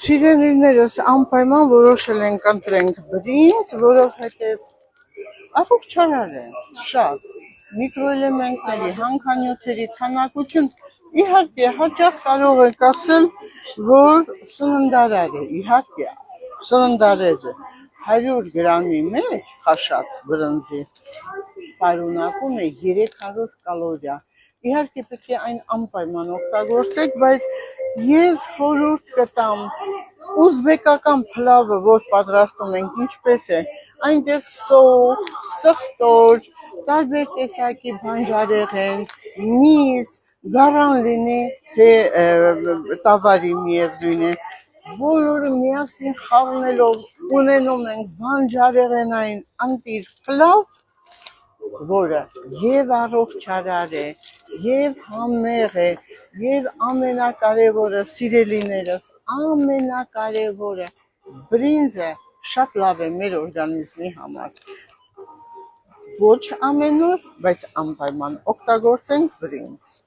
Սիրելիներս անպայման որոշել ենք ընտրենք բրինձ, որովհետև առողջարար է, շատ միկրոէլեմենտների, հանքանյութերի քանակություն, իհարկե հաճախ կարող եք ասել, որ սննդարար է, իհարկե սննդարեզը 100 գրամի մեջ քաշած բրինձի պարունակում է 300 կալորիա, իհարկե պետք է այն անպայման օգտագործեք, բայց ես խորհուրդ կտամ ուզբեկական փլավը, որ պատրաստում ենք, ինչպես է, այնտեղ սոխ, սխտոր, տարբեր տեսակի բանջարեղեն, միս, գարան լինի, թե տավարի միևնույն է, բոլորը միասին խառնելով ունենում ենք բանջարեղենային ընտիր փլավ, որը եւ առողջարար է, եւ համեղ է, եւ ամենակարևորը, սիրելիներս, ամենակարևորը, բրինձը շատ լավ է մեր օրգանիզմի համար։ Ոչ ամեն օր, բայց անպայման օգտագործենք բրինձ։